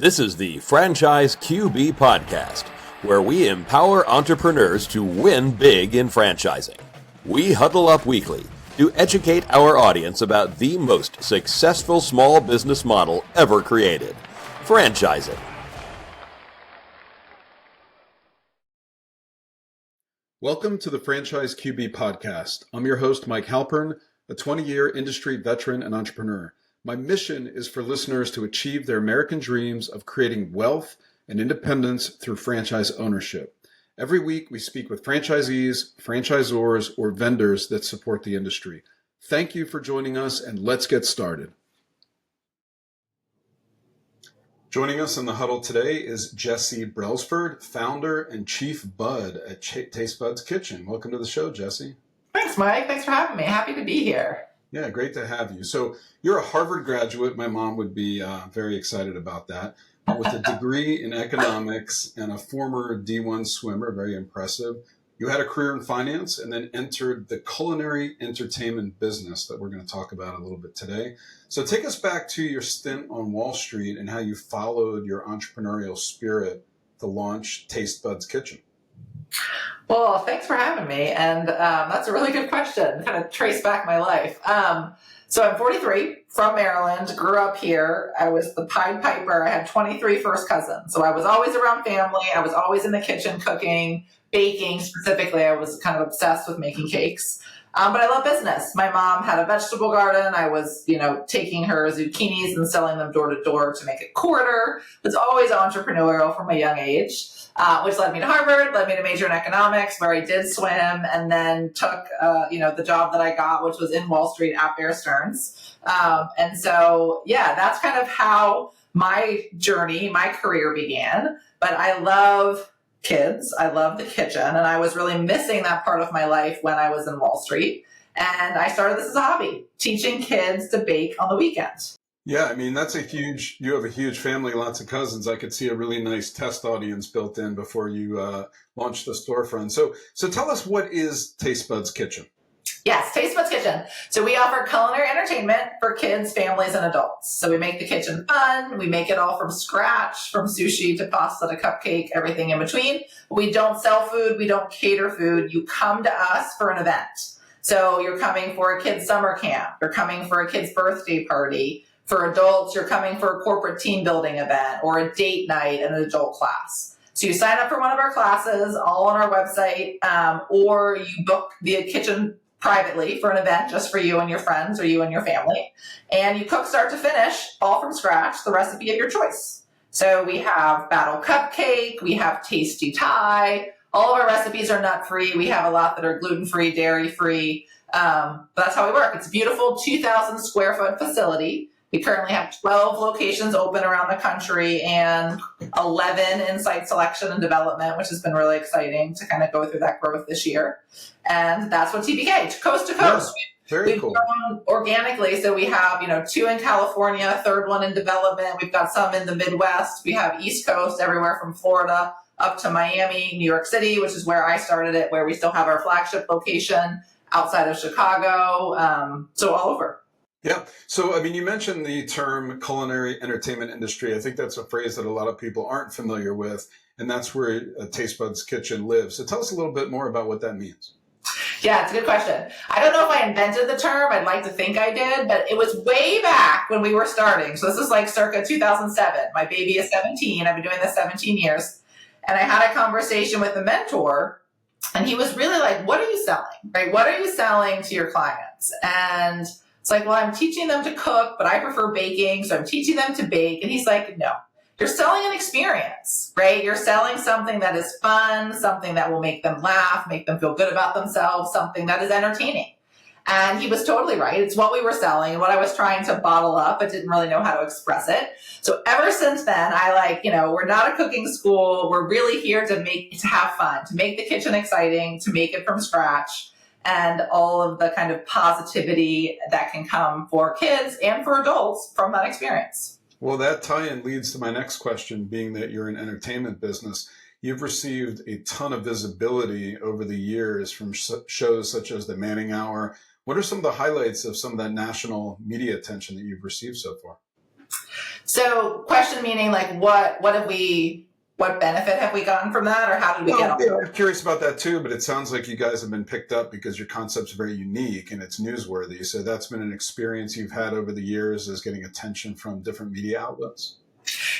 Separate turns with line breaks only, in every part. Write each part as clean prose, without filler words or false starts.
This is the Franchise QB Podcast, where we empower entrepreneurs to win big in franchising. We huddle up weekly to educate our audience about the most successful small business model ever created, franchising.
Welcome to the Franchise QB Podcast. I'm your host, Mike Halpern, a 20-year industry veteran and entrepreneur. My mission is for listeners to achieve their American dreams of creating wealth and independence through franchise ownership. Every week, we speak with franchisees, franchisors, or vendors that support the industry. Thank you for joining us, and let's get started. Joining us in the huddle today is Jessi Brelsford, founder and chief bud at Taste Bud's Kitchen. Welcome to the show, Jessi.
Thanks, Mike. Thanks for having me. Happy to be here.
Yeah, great to have you. So you're a Harvard graduate. My mom would be very excited about that. With a degree in economics and a former D1 swimmer, very impressive. You had a career in finance and then entered the culinary entertainment business that we're going to talk about a little bit today. So take us back to your stint on Wall Street and how you followed your entrepreneurial spirit to launch Taste Bud's Kitchen.
Well, thanks for having me. And that's a really good question. Kind of trace back my life. So I'm 43, from Maryland, grew up here. I was the Pied Piper. I had 23 first cousins. So I was always around family. I was always in the kitchen cooking, baking specifically. I was kind of obsessed with making cakes. But I love business. My mom had a vegetable garden. I was, taking her zucchinis and selling them door to door to make a quarter. Was always entrepreneurial from a young age. Which led me to Harvard, led me to major in economics, where I did swim, and then took, the job that I got, which was in Wall Street at Bear Stearns. And so, that's kind of how my journey, my career began. But I love kids. I love the kitchen. And I was really missing that part of my life when I was in Wall Street. And I started this as a hobby, teaching kids to bake on the weekends.
Yeah, I mean, you have a huge family, lots of cousins. I could see a really nice test audience built in before you launched the storefront. So tell us, what is Taste Bud's Kitchen?
Yes, Taste Bud's Kitchen. So we offer culinary entertainment for kids, families, and adults. So we make the kitchen fun. We make it all from scratch, from sushi to pasta to cupcake, everything in between. We don't sell food. We don't cater food. You come to us for an event. So you're coming for a kid's summer camp. You're coming for a kid's birthday party. For adults, you're coming for a corporate team building event or a date night in an adult class. So you sign up for one of our classes, all on our website, or you book the kitchen privately for an event just for you and your friends or you and your family. And you cook start to finish, all from scratch, the recipe of your choice. So we have battle cupcake, we have tasty Thai. All of our recipes are nut-free. We have a lot that are gluten-free, dairy-free. But that's how we work. It's a beautiful 2,000 square foot facility. We currently have 12 locations open around the country and 11 in site selection and development, which has been really exciting to kind of go through that growth this year. And that's what TBK, coast to coast.
Yeah, very
We've
cool.
grown organically. So we have, 2 in California, a third one in development. We've got some in the Midwest. We have East Coast, everywhere from Florida up to Miami, New York City, which is where I started it, where we still have our flagship location outside of Chicago. So all over.
Yeah. So, I mean, you mentioned the term culinary entertainment industry. I think that's a phrase that a lot of people aren't familiar with, and that's where Taste Bud's Kitchen lives. So tell us a little bit more about what that means.
Yeah, it's a good question. I don't know if I invented the term. I'd like to think I did, but it was way back when we were starting. So this is like circa 2007. My baby is 17. I've been doing this 17 years. And I had a conversation with a mentor, and he was really like, what are you selling? Right? What are you selling to your clients? And it's like, well, I'm teaching them to cook, but I prefer baking, so I'm teaching them to bake. And he's like, no, you're selling an experience, right? You're selling something that is fun, something that will make them laugh, make them feel good about themselves, something that is entertaining. And he was totally right. It's what we were selling, what I was trying to bottle up, but didn't really know how to express it. So ever since then, we're not a cooking school. We're really here to have fun, to make the kitchen exciting, to make it from scratch, and all of the kind of positivity that can come for kids and for adults from that experience.
Well, that tie-in leads to my next question, being that you're an entertainment business. You've received a ton of visibility over the years from shows such as The Manning Hour. What are some of the highlights of some of that national media attention that you've received so far?
So question meaning like what benefit have we gotten from that, or how did we get on?
Yeah, I'm curious about that too, but it sounds like you guys have been picked up because your concept's very unique and it's newsworthy. So that's been an experience you've had over the years, is getting attention from different media outlets.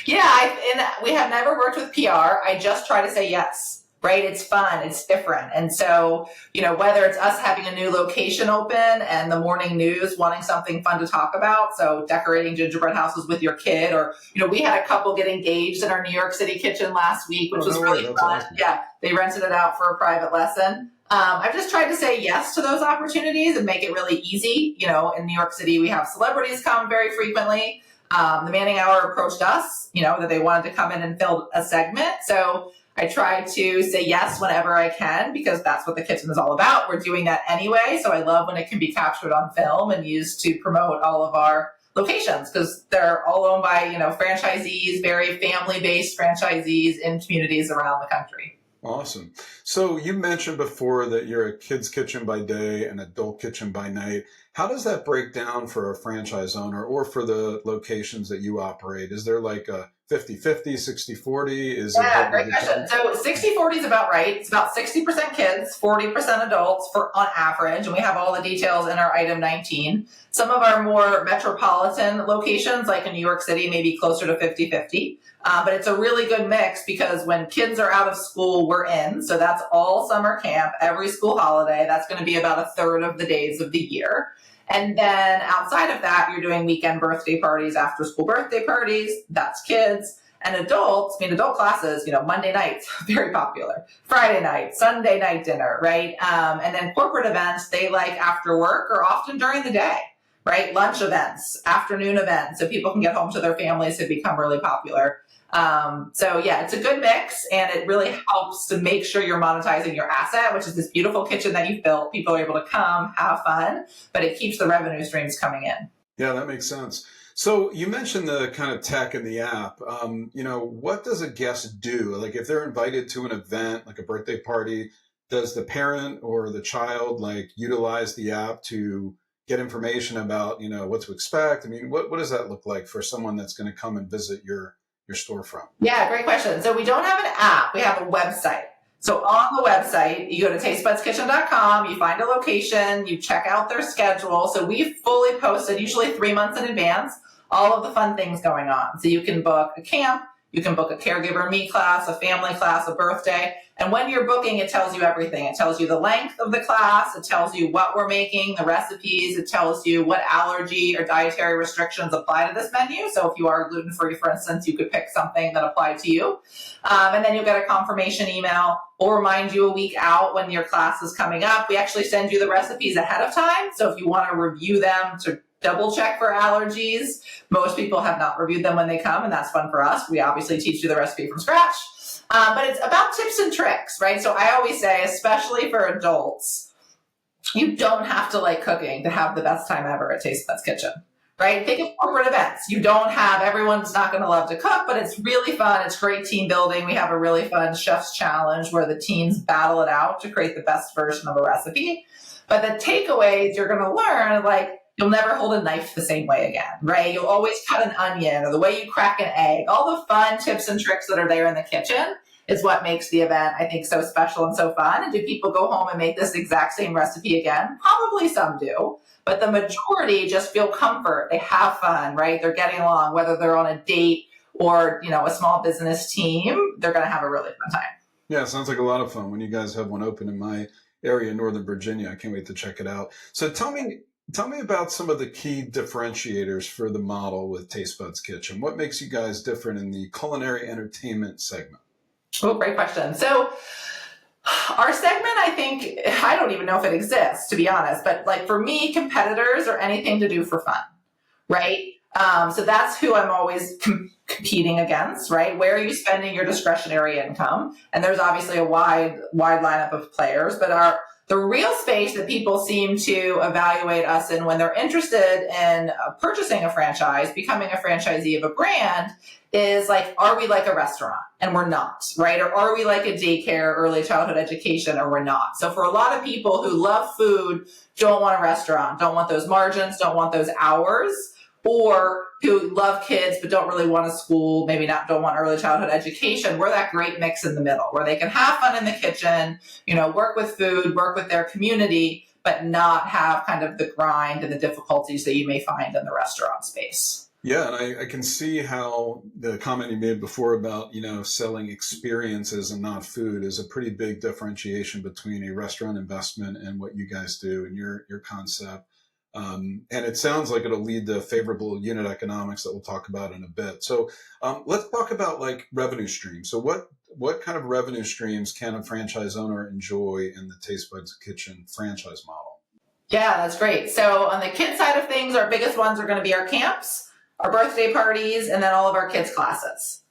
Yeah, and we have never worked with PR. I just try to say yes. Right? It's fun. It's different. And so, whether it's us having a new location open and the morning news wanting something fun to talk about, so decorating gingerbread houses with your kid, or, we had a couple get engaged in our New York City kitchen last week, which was really fun. Awesome. Yeah, they rented it out for a private lesson. I've just tried to say yes to those opportunities and make it really easy. In New York City, we have celebrities come very frequently. The Manning Hour approached us, that they wanted to come in and fill a segment. So I try to say yes whenever I can, because that's what the kitchen is all about. We're doing that anyway. So I love when it can be captured on film and used to promote all of our locations, because they're all owned by, franchisees, very family-based franchisees in communities around the country.
Awesome. So you mentioned before that you're a kid's kitchen by day and adult kitchen by night. How does that break down for a franchise owner or for the locations that you operate? Is there like a 50-50, 60-40?
Yeah, great question. So 60-40 is about right. It's about 60% kids, 40% adults on average. And we have all the details in our item 19. Some of our more metropolitan locations, like in New York City, may be closer to 50-50. But it's a really good mix, because when kids are out of school, we're in. So that's all summer camp, every school holiday. That's going to be about a third of the days of the year. And then outside of that, you're doing weekend birthday parties, after school birthday parties. That's kids. And adults, adult classes, Monday nights, very popular. Friday night, Sunday night dinner, right? And then corporate events, they like after work or often during the day, right? Lunch events, afternoon events, so people can get home to their families, have become really popular. So yeah, it's a good mix, and it really helps to make sure you're monetizing your asset, which is this beautiful kitchen that you've built. People are able to come, have fun, but it keeps the revenue streams coming in.
Yeah, that makes sense. So you mentioned the kind of tech in the app. What does a guest do? Like if they're invited to an event, like a birthday party, does the parent or the child utilize the app to get information about, what to expect? What does that look like for someone that's going to come and visit your storefront?
Yeah, great question. So we don't have an app. We have a website. So on the website, you go to tastebuds.kitchen.com, you find a location, you check out their schedule. So we've fully posted, usually 3 months in advance, all of the fun things going on. So you can book a camp, you can book a caregiver me class, a family class, a birthday. And when you're booking, it tells you everything. It tells you the length of the class. It tells you what we're making, the recipes. It tells you what allergy or dietary restrictions apply to this menu. So if you are gluten-free, for instance, you could pick something that applied to you. And then you'll get a confirmation email. We'll remind you a week out when your class is coming up. We actually send you the recipes ahead of time. So if you want to review them to double check for allergies, most people have not reviewed them when they come, and that's fun for us. We obviously teach you the recipe from scratch. But it's about tips and tricks, right? So I always say, especially for adults, you don't have to like cooking to have the best time ever at Taste Buds Kitchen, right? Think of corporate events. Everyone's not going to love to cook, but it's really fun. It's great team building. We have a really fun chef's challenge where the teams battle it out to create the best version of a recipe. But the takeaways you're going to learn, you'll never hold a knife the same way again, right? You'll always cut an onion, or the way you crack an egg. All the fun tips and tricks that are there in the kitchen is what makes the event, I think, so special and so fun. And do people go home and make this exact same recipe again? Probably some do, but the majority just feel comfort. They have fun, right? They're getting along, whether they're on a date or, a small business team, they're going to have a really fun time.
Yeah, it sounds like a lot of fun when you guys have one open in my area in Northern Virginia. I can't wait to check it out. So tell me about some of the key differentiators for the model with Taste Buds Kitchen. What makes you guys different in the culinary entertainment segment?
Oh, great question. So our segment, I don't even know if it exists, to be honest, but for me, competitors are anything to do for fun, right? So that's who I'm always competing against, right? Where are you spending your discretionary income? And there's obviously a wide lineup of players, but the real space that people seem to evaluate us in when they're interested in purchasing a franchise, becoming a franchisee of a brand, is are we like a restaurant? And we're not, right? Or are we like a daycare, early childhood education, or we're not? So for a lot of people who love food, don't want a restaurant, don't want those margins, don't want those hours, or who love kids but don't really want a school, maybe don't want early childhood education. We're that great mix in the middle where they can have fun in the kitchen, work with food, work with their community, but not have kind of the grind and the difficulties that you may find in the restaurant space.
Yeah, and I can see how the comment you made before about, selling experiences and not food is a pretty big differentiation between a restaurant investment and what you guys do and your concept. And it sounds like it'll lead to favorable unit economics that we'll talk about in a bit. So let's talk about like revenue streams. So what kind of revenue streams can a franchise owner enjoy in the Taste Buds Kitchen franchise model?
Yeah, that's great. So on the kid side of things, our biggest ones are going to be our camps, our birthday parties, and then all of our kids' classes.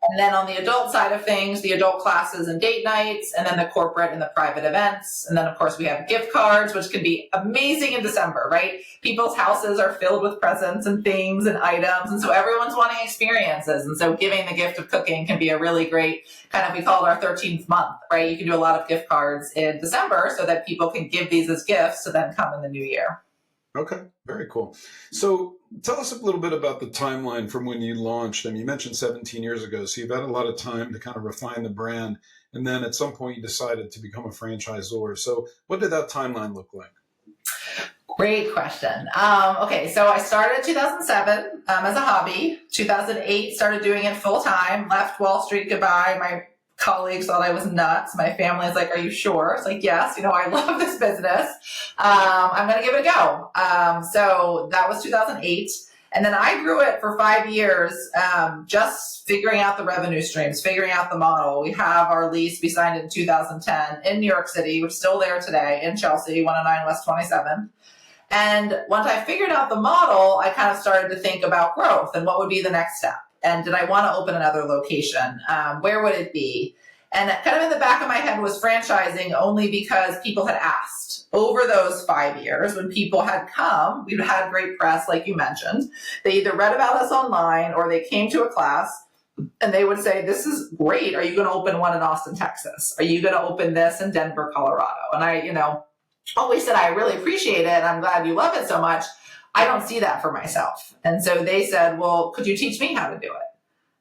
And then on the adult side of things, the adult classes and date nights, and then the corporate and the private events. And then, of course, we have gift cards, which can be amazing in December, right? People's houses are filled with presents and things and items. And so everyone's wanting experiences. And so giving the gift of cooking can be a really great kind of, we call it our 13th month, right? You can do a lot of gift cards in December so that people can give these as gifts to then come in the new year.
Okay, very cool. So tell us a little bit about the timeline from when you launched. And you mentioned 17 years ago, so you've had a lot of time to kind of refine the brand. And then at some point you decided to become a franchisor. So what did that timeline look like?
Great question. Okay, so I started in 2007 as a hobby. 2008, started doing it full time, left Wall Street goodbye. My colleagues thought I was nuts. My family is like, are you sure? It's like, yes, I love this business. I'm going to give it a go. So that was 2008. And then I grew it for 5 years, just figuring out the revenue streams, figuring out the model. We have our lease we signed in 2010 in New York City, which is still there today in Chelsea, 109 West 27th. And once I figured out the model, I kind of started to think about growth and what would be the next step. And did I want to open another location? Where would it be? And kind of in the back of my head was franchising only because people had asked over those 5 years when people had come. We've had great press, like you mentioned. They either read about us online or they came to a class and they would say, this is great. Are you going to open one in Austin, Texas? Are you going to open this in Denver, Colorado? And I, always said, I really appreciate it. And I'm glad you love it so much. I don't see that for myself. And so they said, well, could you teach me how to do it?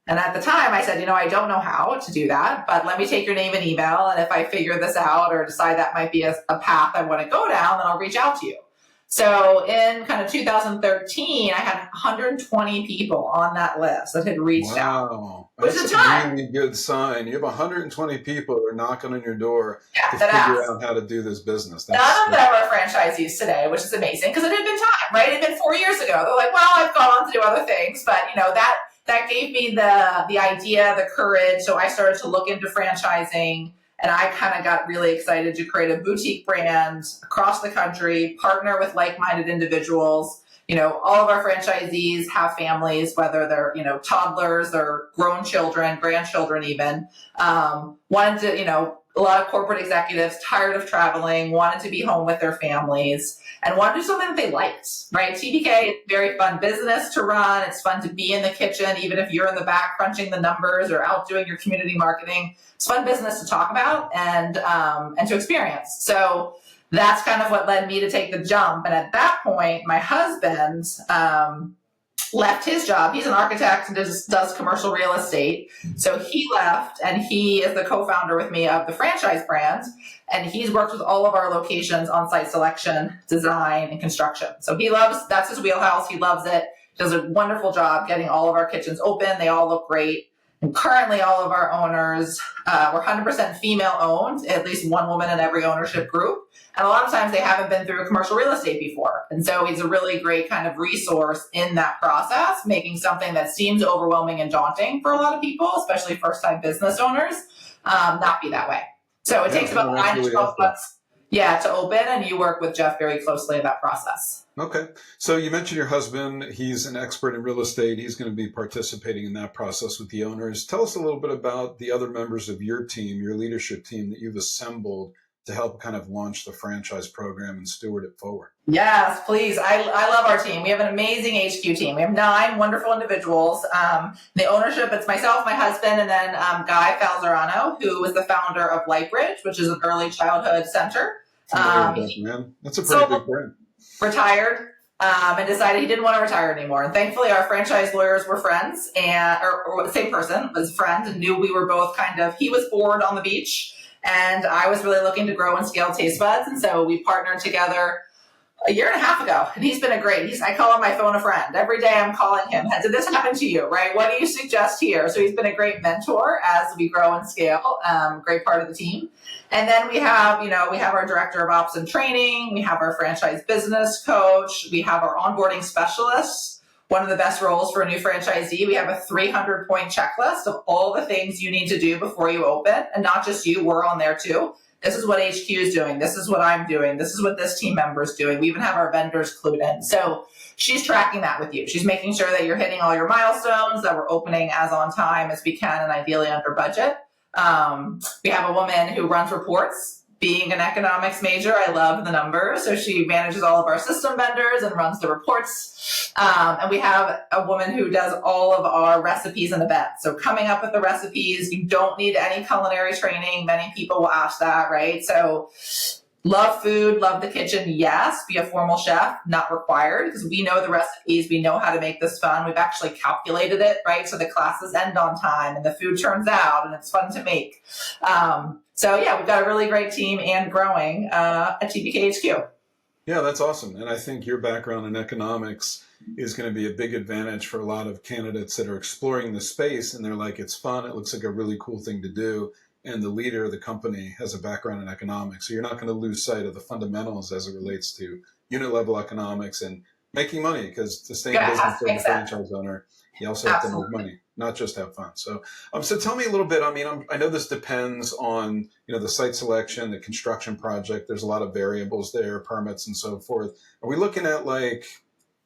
And at the time I said, I don't know how to do that, but let me take your name and email. And if I figure this out or decide that might be a path I want to go down, then I'll reach out to you. So in kind of 2013, I had 120 people on that list that had reached out.
That's a really good sign. You have 120 people who are knocking on your door to figure out how to do this business.
None of them are franchisees today, which is amazing because it had been time, right? It had been 4 years ago. They're like, well, I've gone on to do other things, but that gave me the idea, the courage. So I started to look into franchising. And I kind of got really excited to create a boutique brand across the country, partner with like-minded individuals. All of our franchisees have families, whether they're, toddlers or grown children, grandchildren even. Wanted to, a lot of corporate executives tired of traveling, wanted to be home with their families and wanted to do something that they liked, right? TBK is a very fun business to run. It's fun to be in the kitchen, even if you're in the back crunching the numbers or out doing your community marketing. It's fun business to talk about and to experience. So that's kind of what led me to take the jump. And at that point, my husband left his job. He's an architect and does commercial real estate. So he left and he is the co-founder with me of the franchise brand. And he's worked with all of our locations on site selection, design, and construction. So that's his wheelhouse. He loves it. He does a wonderful job getting all of our kitchens open. They all look great. And currently all of our owners, we're 100% female owned, at least one woman in every ownership group. And a lot of times they haven't been through commercial real estate before. And so he's a really great kind of resource in that process, making something that seems overwhelming and daunting for a lot of people, especially first-time business owners, not be that way. So it takes about 9 to 12 months to open, and you work with Jeff very closely in that process.
Okay. So you mentioned your husband. He's an expert in real estate. He's going to be participating in that process with the owners. Tell us a little bit about the other members of your team, your leadership team that you've assembled to help kind of launch the franchise program and steward it forward.
Yes, please. I love our team. We have an amazing HQ team. We have 9 wonderful individuals. The ownership, it's myself, my husband, and then Guy Falzerano, who was the founder of Lightbridge, which is an early childhood center.
Man. That's a pretty big brand.
Retired. and decided he didn't want to retire anymore. And thankfully, our franchise lawyers were friends, or the same person was friends, and knew we were both he was bored on the beach, and I was really looking to grow and scale Taste Buds. And so we partnered together a year and a half ago, and he's been I call him my phone a friend. Every day I'm calling him, did this happen to you, right? What do you suggest here? So he's been a great mentor as we grow and scale, great part of the team. And then we have our director of ops and training, we have our franchise business coach, we have our onboarding specialists. One of the best roles for a new franchisee, we have a 300-point checklist of all the things you need to do before you open, and not just you, we're on there too. This is what HQ is doing. This is what I'm doing. This is what this team member is doing. We even have our vendors clued in. So she's tracking that with you. She's making sure that you're hitting all your milestones, that we're opening as on time as we can, and ideally under budget. We have a woman who runs reports. Being an economics major, I love the numbers. So she manages all of our system vendors and runs the reports. And we have a woman who does all of our recipes and events. So coming up with the recipes, you don't need any culinary training. Many people will ask that, right? So love food, love the kitchen. Yes, be a formal chef, not required, because we know the recipes. We know how to make this fun. We've actually calculated it, right? So the classes end on time and the food turns out and it's fun to make. So yeah, we've got a really great team and growing at TBK HQ.
Yeah, that's awesome. And I think your background in economics is going to be a big advantage for a lot of candidates that are exploring the space and they're like, it's fun. It looks like a really cool thing to do. And the leader of the company has a background in economics. So you're not going to lose sight of the fundamentals as it relates to unit level economics and making money, because to stay in business for a franchise owner, you also have to make money, not just have fun. So, so tell me a little bit. I mean, I know this depends on, the site selection, the construction project. There's a lot of variables there, permits and so forth. Are we looking at like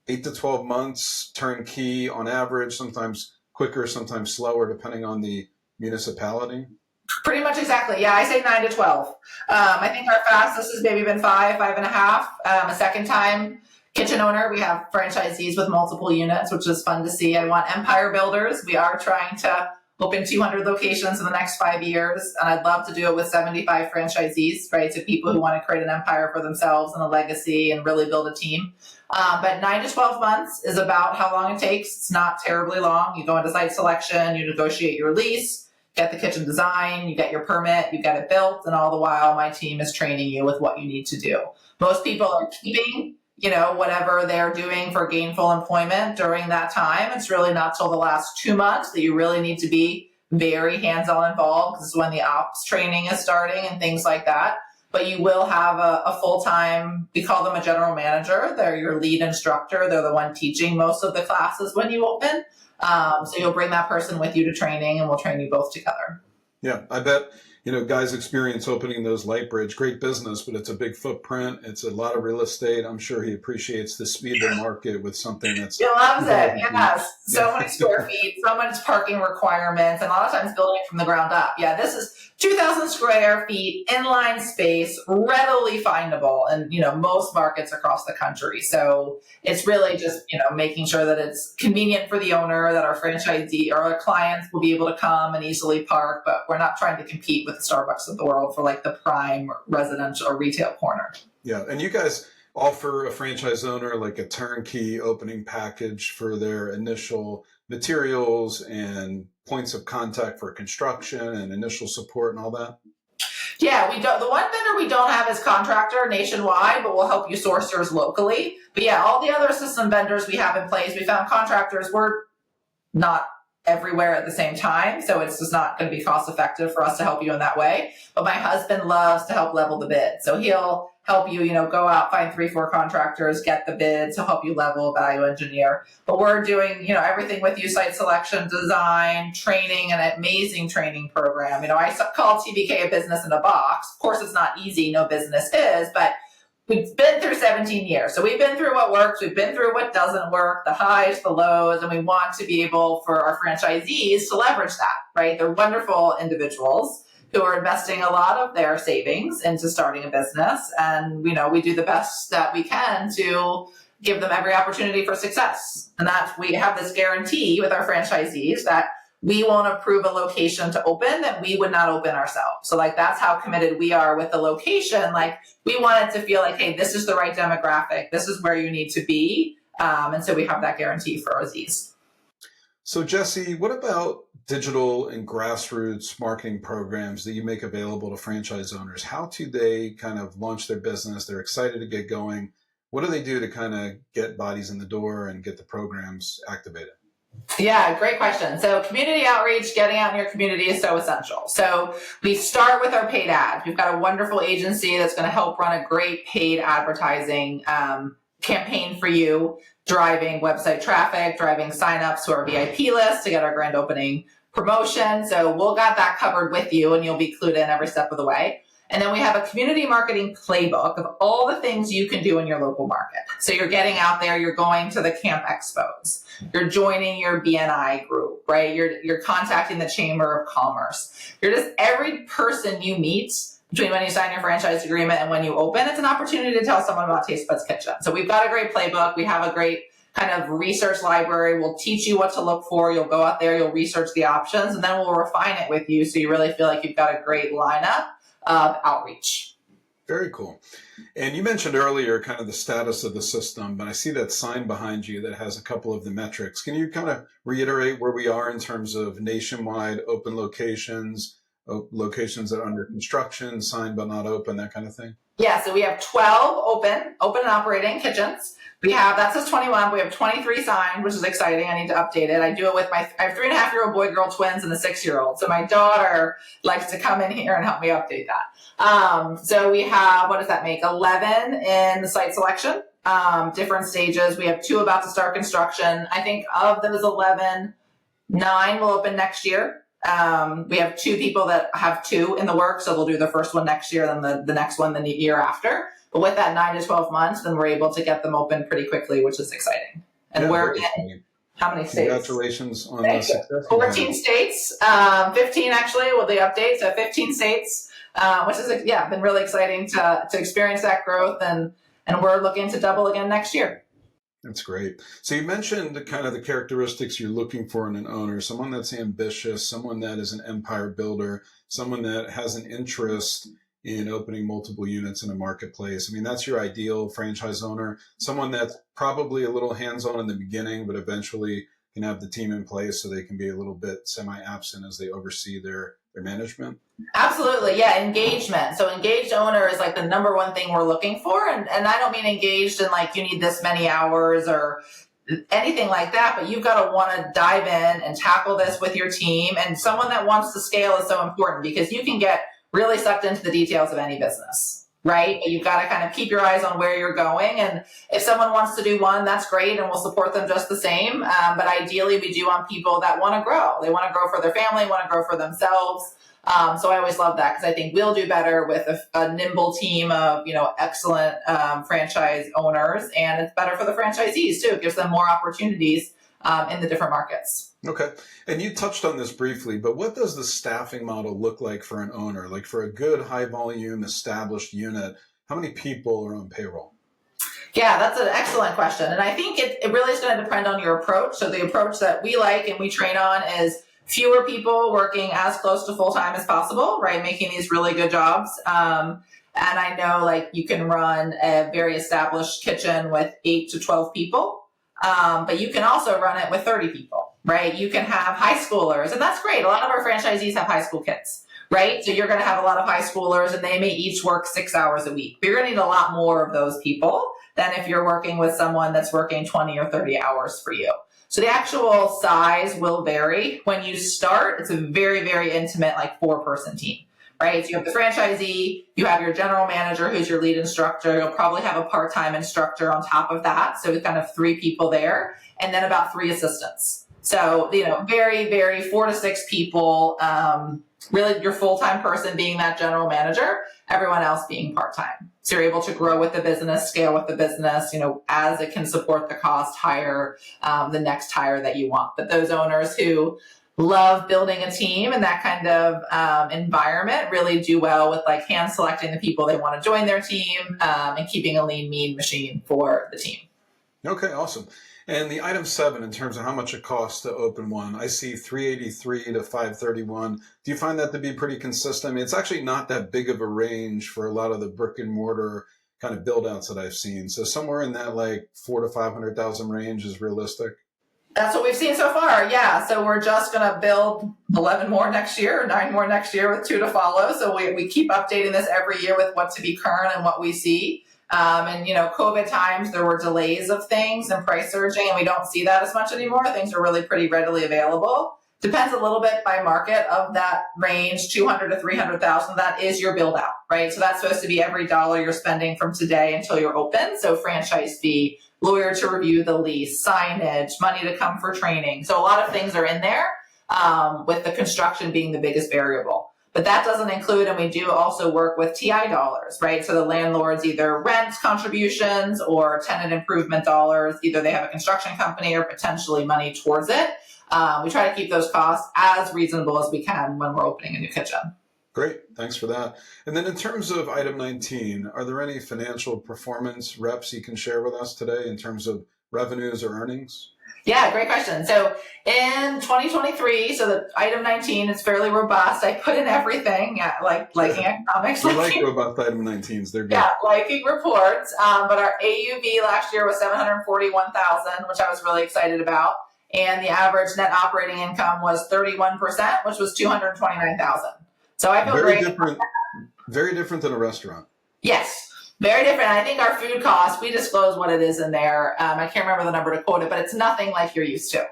8 to 12 months turnkey on average, sometimes quicker, sometimes slower, depending on the municipality?
Pretty much exactly. Yeah, I say 9 to 12. I think our fastest has maybe been 5.5. A second time kitchen owner, we have franchisees with multiple units, which is fun to see. I want empire builders. We are trying to open 200 locations in the next 5 years, and I'd love to do it with 75 franchisees, right? So people who want to create an empire for themselves and a legacy and really build a team. But 9 to 12 months is about how long it takes. It's not terribly long. You go into site selection, you negotiate your lease, get the kitchen design, you get your permit, you get it built, and all the while my team is training you with what you need to do. Most people are keeping, whatever they're doing for gainful employment during that time. It's really not till the last 2 months that you really need to be very hands-on involved. This is when the ops training is starting and things like that. But you will have a full-time, we call them a general manager. They're your lead instructor. They're the one teaching most of the classes when you open. So you'll bring that person with you to training and we'll train you both together.
Yeah, I bet, guys experience opening those Lightbridge, great business, but it's a big footprint. It's a lot of real estate. I'm sure he appreciates the speed of the market with something that's...
He loves it, yes. So many square feet, so much parking requirements, and a lot of times building from the ground up. Yeah, this is 2,000 square feet, inline space, readily findable in, most markets across the country. So it's really just, making sure that it's convenient for the owner, that our franchisee or our clients will be able to come and easily park, but we're not trying to compete with the Starbucks of the world for like the prime residential or retail corner.
Yeah, and you guys offer a franchise owner like a turnkey opening package for their initial materials and points of contact for construction and initial support and all that?
Yeah, we don't. The one vendor we don't have is contractor nationwide, but we'll help you source yours locally. But yeah, all the other system vendors we have in place, we found contractors were not everywhere at the same time. So it's just not going to be cost effective for us to help you in that way. But my husband loves to help level the bid. So he'll help you, go out, find 3-4 contractors, get the bids, he'll help you level, value engineer. But we're doing, everything with you, site selection, design, training, an amazing training program. I call TBK a business in a box. Of course, it's not easy. No business is, but we've been through 17 years. So we've been through what works. We've been through what doesn't work, the highs, the lows, and we want to be able for our franchisees to leverage that, right? They're wonderful individuals who are investing a lot of their savings into starting a business. And, we do the best that we can to give them every opportunity for success. And that we have this guarantee with our franchisees that we won't approve a location to open that we would not open ourselves. So like, that's how committed we are with the location. Like, we want it to feel like, hey, this is the right demographic. This is where you need to be. And so we have that guarantee for Aussies.
So Jessie, what about digital and grassroots marketing programs that you make available to franchise owners? How do they kind of launch their business? They're excited to get going. What do they do to kind of get bodies in the door and get the programs activated?
Yeah, great question. So community outreach, getting out in your community is so essential. So we start with our paid ads. We've got a wonderful agency that's going to help run a great paid advertising campaign for you, driving website traffic, driving signups to our VIP list to get our grand opening promotion. So we'll got that covered with you, and you'll be clued in every step of the way. And then we have a community marketing playbook of all the things you can do in your local market. So you're getting out there, you're going to the camp expos, you're joining your BNI group, right? You're contacting the Chamber of Commerce. You're just, every person you meet between when you sign your franchise agreement and when you open, it's an opportunity to tell someone about Taste Buds Kitchen. So we've got a great playbook. We have a great kind of research library. We'll teach you what to look for. You'll go out there, you'll research the options, and then we'll refine it with you so you really feel like you've got a great lineup of outreach.
Very cool. And you mentioned earlier kind of the status of the system, but I see that sign behind you that has a couple of the metrics. Can you kind of reiterate where we are in terms of nationwide open locations, locations that are under construction, signed but not open, that kind of thing?
Yeah, so we have 12 open and operating kitchens. We have, that says 21, we have 23 signed, which is exciting. I need to update it. I do it with I have 3.5-year-old boy-girl twins and a 6-year-old. So my daughter likes to come in here and help me update that. So we have, what does that make? 11 in the site selection, different stages. We have 2 about to start construction. I think of those 11, 9 will open next year. We have 2 people that have 2 in the works, so they'll do the first one next year, then the next one the year after. But with that 9 to 12 months, then we're able to get them open pretty quickly, which is exciting. And
yeah,
we're in how many states?
Congratulations on the success.
14 states, 15 actually with the update, so 15 states, which is been really exciting to experience that growth, and we're looking to double again next year.
That's great. So you mentioned kind of the characteristics you're looking for in an owner, someone that's ambitious, someone that is an empire builder, someone that has an interest in opening multiple units in a marketplace. I mean, that's your ideal franchise owner, someone that's probably a little hands-on in the beginning, but eventually can have the team in place so they can be a little bit semi-absent as they oversee their management.
Absolutely. Yeah. Engagement. So engaged owner is like the number one thing we're looking for. And I don't mean engaged in like you need this many hours or anything like that, but you've got to want to dive in and tackle this with your team. And someone that wants to scale is so important because you can get really sucked into the details of any business, right? But you've got to kind of keep your eyes on where you're going. And if someone wants to do one, that's great. And we'll support them just the same. But ideally we do want people that want to grow. They want to grow for their family, want to grow for themselves. So I always love that because I think we'll do better with a nimble team of, excellent franchise owners, and it's better for the franchisees too. It gives them more opportunities in the different markets.
Okay. And you touched on this briefly, but what does the staffing model look like for an owner? Like for a good high volume established unit, how many people are on payroll?
Yeah, that's an excellent question. And I think it really is going to depend on your approach. So the approach that we like and we train on is fewer people working as close to full-time as possible, right? Making these really good jobs. And I know like you can run a very established kitchen with 8 to 12 people, but you can also run it with 30 people, right? You can have high schoolers, and that's great. A lot of our franchisees have high school kids, right? So you're going to have a lot of high schoolers and they may each work 6 hours a week. But you're going to need a lot more of those people than if you're working with someone that's working 20 or 30 hours for you. So the actual size will vary. When you start, it's a very, very intimate, like 4-person team, right? So you have the franchisee, you have your general manager, who's your lead instructor. You'll probably have a part-time instructor on top of that. So kind of 3 people there, and then about 3 assistants. So, very, very 4 to 6 people, really your full-time person being that general manager, everyone else being part-time. So you're able to grow with the business, scale with the business, as it can support the cost, hire the next hire that you want. But those owners who love building a team and that kind of environment really do well with like hand selecting the people they want to join their team and keeping a lean, mean machine for the team.
Okay, awesome. And the item 7, in terms of how much it costs to open one, I see $383 to $531. Do you find that to be pretty consistent? I mean, it's actually not that big of a range for a lot of the brick and mortar kind of build outs that I've seen. So somewhere in that like 400 to 500,000 range is realistic.
That's what we've seen so far. Yeah. So we're just going to build 11 more next year, or 9 more next year with 2 to follow. So we keep updating this every year with what to be current and what we see. And, COVID times, there were delays of things and price surging, and we don't see that as much anymore. Things are really pretty readily available. Depends a little bit by market. Of that range, 200 to 300,000, that is your build out, right? So that's supposed to be every dollar you're spending from today until you're open. So franchise fee, lawyer to review the lease, signage, money to come for training. So a lot of things are in there, with the construction being the biggest variable. But that doesn't include, and we do also work with TI dollars, right? So the landlords either rent contributions or tenant improvement dollars. Either they have a construction company or potentially money towards it. We try to keep those costs as reasonable as we can when we're opening a new kitchen.
Great. Thanks for that. And then in terms of item 19, are there any financial performance reps you can share with us today in terms of revenues or earnings?
Yeah, great question. So in 2023, so the item 19 is fairly robust. I put in everything, liking economics.
We like robust item 19s. They're good.
Yeah, liking reports. But our AUV last year was 741,000, which I was really excited about. And the average net operating income was 31%, which was 229,000. So I feel
very
great.
different. Very different than a restaurant.
Yes. Very different. I think our food costs, we disclose what it is in there. I can't remember the number to quote it, but it's nothing like you're used to,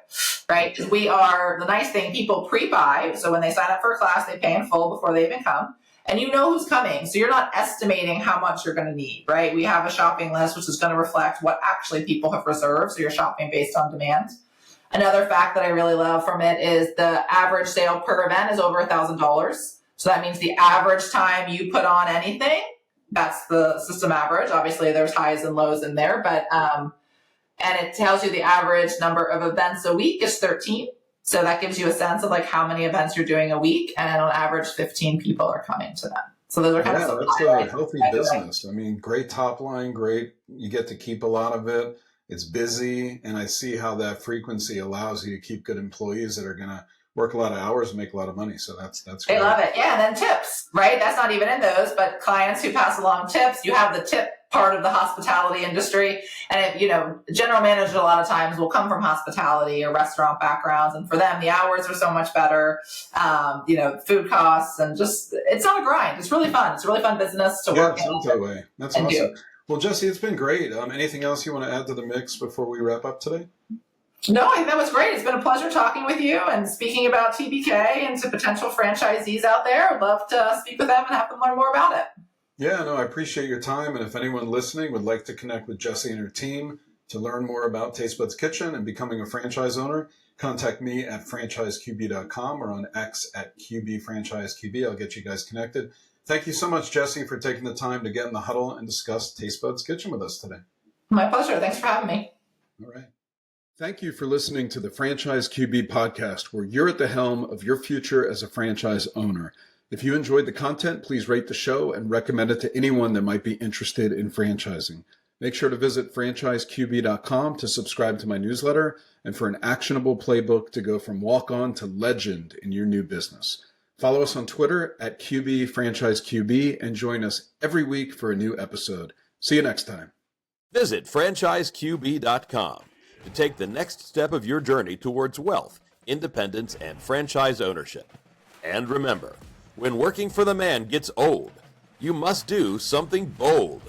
right? Because we are, the nice thing, people pre-buy. So when they sign up for a class, they pay in full before they even come. And you know who's coming. So you're not estimating how much you're going to need, right? We have a shopping list, which is going to reflect what actually people have reserved. So you're shopping based on demand. Another fact that I really love from it is the average sale per event is over $1,000. So that means the average time you put on anything, that's the system average. Obviously, there's highs and lows in there, but and it tells you the average number of events a week is 13. So that gives you a sense of like how many events you're doing a week, and on average, 15 people are coming to them. So those are kind of
that's a healthy business. I mean, great top line, great. You get to keep a lot of it. It's busy, and I see how that frequency allows you to keep good employees that are going to work a lot of hours and make a lot of money. So that's great.
They love it. Yeah. And then tips, right? That's not even in those, but clients who pass along tips, you have the tip part of the hospitality industry. And general managers a lot of times will come from hospitality or restaurant backgrounds. And for them, the hours are so much better. Food costs, and just, it's not a grind. It's really fun. It's a really fun business to work in.
That way. That's awesome. Well, Jessie, it's been great. Anything else you want to add to the mix before we wrap up today?
No, I think that was great. It's been a pleasure talking with you and speaking about TBK and to potential franchisees out there. I'd love to speak with them and have them learn more about it.
Yeah, no, I appreciate your time. And if anyone listening would like to connect with Jessie and her team to learn more about Taste Buds Kitchen and becoming a franchise owner, contact me at franchiseqb.com or on X at QBFranchiseQB. I'll get you guys connected. Thank you so much, Jessie, for taking the time to get in the huddle and discuss Taste Buds Kitchen with us today.
My pleasure. Thanks for having me.
All right. Thank you for listening to the Franchise QB podcast, where you're at the helm of your future as a franchise owner. If you enjoyed the content, please rate the show and recommend it to anyone that might be interested in franchising. Make sure to visit franchiseqb.com to subscribe to my newsletter and for an actionable playbook to go from walk-on to legend in your new business. Follow us on Twitter at QBFranchiseQB and join us every week for a new episode. See you next time.
Visit franchiseqb.com to take the next step of your journey towards wealth, independence, and franchise ownership. And remember, when working for the man gets old, you must do something bold.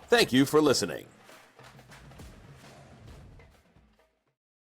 Thank you for listening.